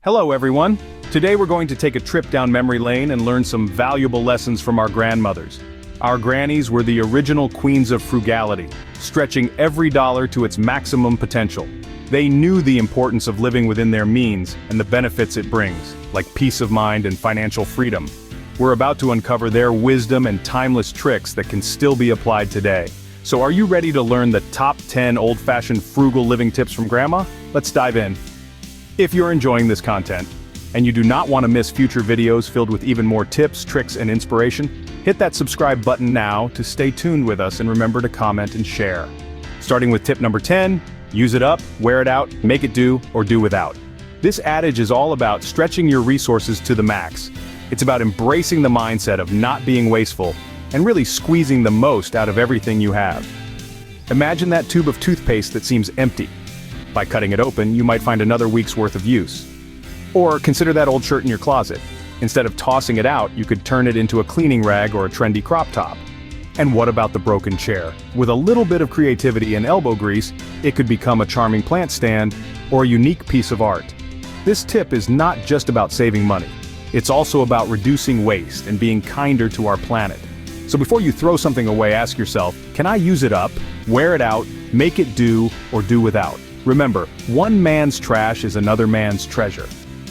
Hello everyone! Today we're going to take a trip down memory lane and learn some valuable lessons from our grandmothers. Our grannies were the original queens of frugality, stretching every dollar to its maximum potential. They knew the importance of living within their means and the benefits it brings, like peace of mind and financial freedom. We're about to uncover their wisdom and timeless tricks that can still be applied today. So are you ready to learn the top 10 old-fashioned frugal living tips from Grandma? Let's dive in. If you're enjoying this content, and you do not want to miss future videos filled with even more tips, tricks, and inspiration, hit that subscribe button now to stay tuned with us and remember to comment and share. Starting with tip number 10, use it up, wear it out, make it do, or do without. This adage is all about stretching your resources to the max. It's about embracing the mindset of not being wasteful and really squeezing the most out of everything you have. Imagine that tube of toothpaste that seems empty. By cutting it open, you might find another week's worth of use. Or consider that old shirt in your closet. Instead of tossing it out, you could turn it into a cleaning rag or a trendy crop top. And what about the broken chair? With a little bit of creativity and elbow grease, it could become a charming plant stand or a unique piece of art. This tip is not just about saving money. It's also about reducing waste and being kinder to our planet. So before you throw something away, ask yourself, can I use it up, wear it out, make it do, or do without? Remember, one man's trash is another man's treasure.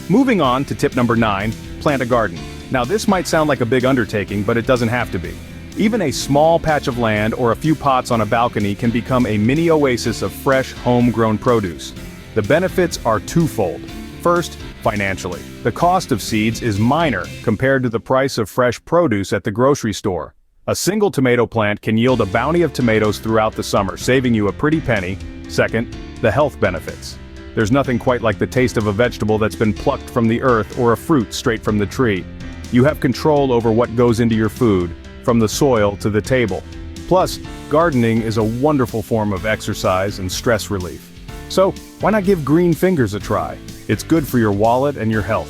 Moving on to tip number 9, plant a garden. Now this might sound like a big undertaking, but it doesn't have to be. Even a small patch of land or a few pots on a balcony can become a mini oasis of fresh, homegrown produce. The benefits are twofold. First, financially. The cost of seeds is minor compared to the price of fresh produce at the grocery store. A single tomato plant can yield a bounty of tomatoes throughout the summer, saving you a pretty penny. Second, the health benefits. There's nothing quite like the taste of a vegetable that's been plucked from the earth or a fruit straight from the tree. You have control over what goes into your food, from the soil to the table. Plus, gardening is a wonderful form of exercise and stress relief. So, why not give green fingers a try? It's good for your wallet and your health.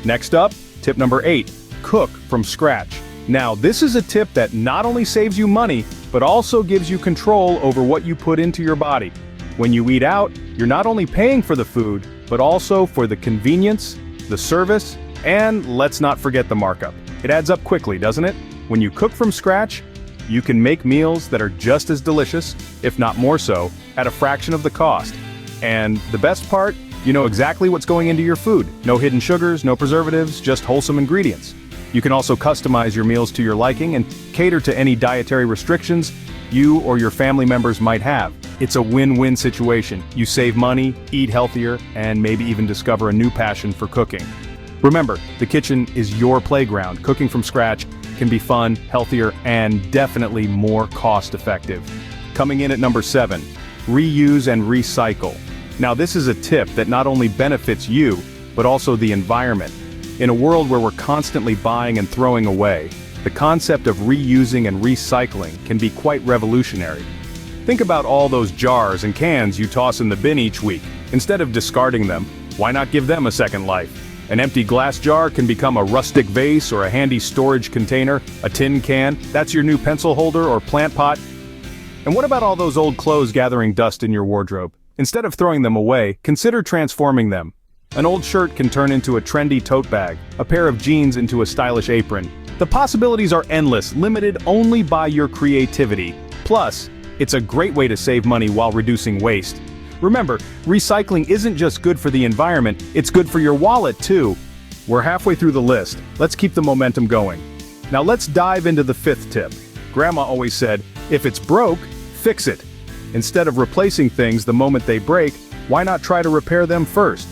Next up, tip number 8, cook from scratch. Now, this is a tip that not only saves you money, but also gives you control over what you put into your body. When you eat out, you're not only paying for the food, but also for the convenience, the service, and let's not forget the markup. It adds up quickly, doesn't it? When you cook from scratch, you can make meals that are just as delicious, if not more so, at a fraction of the cost. And the best part, you know exactly what's going into your food. No hidden sugars, no preservatives, just wholesome ingredients. You can also customize your meals to your liking and cater to any dietary restrictions you or your family members might have. It's a win-win situation. You save money, eat healthier, and maybe even discover a new passion for cooking. Remember, the kitchen is your playground. Cooking from scratch can be fun, healthier, and definitely more cost-effective. Coming in at number 7, reuse and recycle. Now this is a tip that not only benefits you, but also the environment. In a world where we're constantly buying and throwing away, the concept of reusing and recycling can be quite revolutionary. Think about all those jars and cans you toss in the bin each week. Instead of discarding them, why not give them a second life? An empty glass jar can become a rustic vase or a handy storage container, a tin can, that's your new pencil holder or plant pot. And what about all those old clothes gathering dust in your wardrobe? Instead of throwing them away, consider transforming them. An old shirt can turn into a trendy tote bag, a pair of jeans into a stylish apron. The possibilities are endless, limited only by your creativity. Plus, it's a great way to save money while reducing waste. Remember, recycling isn't just good for the environment, it's good for your wallet too. We're halfway through the list. Let's keep the momentum going. Now let's dive into the 5th tip. Grandma always said, if it's broke, fix it. Instead of replacing things the moment they break, why not try to repair them first?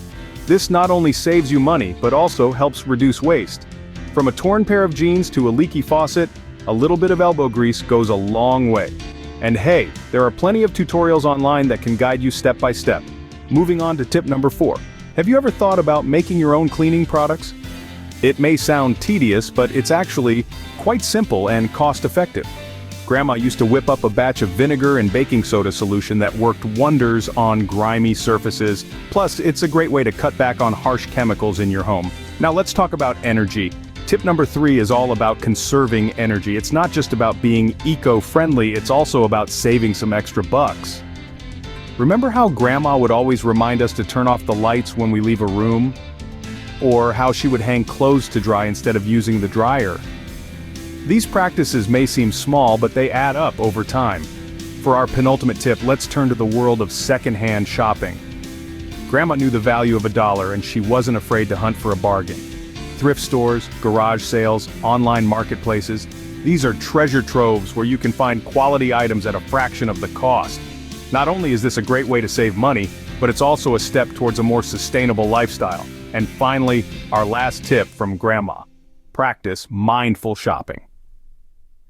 This not only saves you money, but also helps reduce waste. From a torn pair of jeans to a leaky faucet, a little bit of elbow grease goes a long way. And hey, there are plenty of tutorials online that can guide you step by step. Moving on to tip number 4. Have you ever thought about making your own cleaning products? It may sound tedious, but it's actually quite simple and cost-effective. Grandma used to whip up a batch of vinegar and baking soda solution that worked wonders on grimy surfaces. Plus, it's a great way to cut back on harsh chemicals in your home. Now let's talk about energy. Tip number 3 is all about conserving energy. It's not just about being eco-friendly, it's also about saving some extra bucks. Remember how Grandma would always remind us to turn off the lights when we leave a room? or how she would hang clothes to dry instead of using the dryer. These practices may seem small, but they add up over time. For our penultimate tip, let's turn to the world of secondhand shopping. Grandma knew the value of $1 and she wasn't afraid to hunt for a bargain. Thrift stores, garage sales, online marketplaces, these are treasure troves where you can find quality items at a fraction of the cost. Not only is this a great way to save money, but it's also a step towards a more sustainable lifestyle. And finally, our last tip from Grandma. Practice mindful shopping.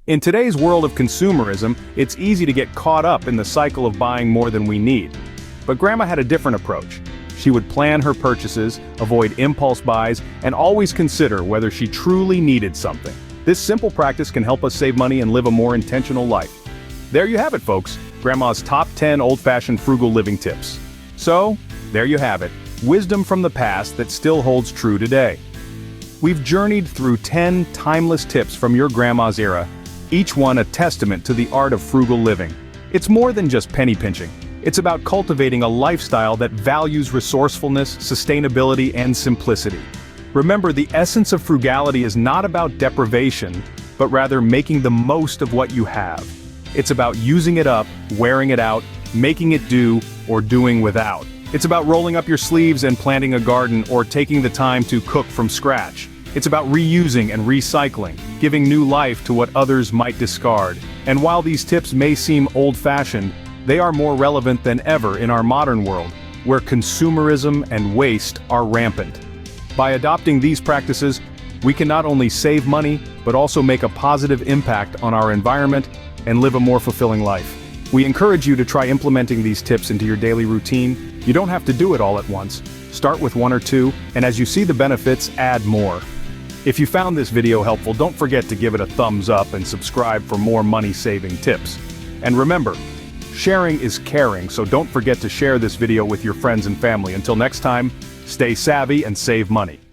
In today's world of consumerism, it's easy to get caught up in the cycle of buying more than we need. But Grandma had a different approach. She would plan her purchases, avoid impulse buys, and always consider whether she truly needed something. This simple practice can help us save money and live a more intentional life. There you have it, folks. Grandma's top 10 old-fashioned frugal living tips. So, there you have it. Wisdom from the past that still holds true today. We've journeyed through 10 timeless tips from your grandma's era, each one a testament to the art of frugal living. It's more than just penny pinching. It's about cultivating a lifestyle that values resourcefulness, sustainability, and simplicity. Remember, the essence of frugality is not about deprivation, but rather making the most of what you have. It's about using it up, wearing it out, making it do, or doing without. It's about rolling up your sleeves and planting a garden or taking the time to cook from scratch. It's about reusing and recycling, giving new life to what others might discard. And while these tips may seem old-fashioned, they are more relevant than ever in our modern world, where consumerism and waste are rampant. By adopting these practices, we can not only save money, but also make a positive impact on our environment and live a more fulfilling life. We encourage you to try implementing these tips into your daily routine. You don't have to do it all at once. Start with one or two, and as you see the benefits, add more. If you found this video helpful, don't forget to give it a thumbs up and subscribe for more money-saving tips. And remember, sharing is caring, so don't forget to share this video with your friends and family. Until next time, stay savvy and save money.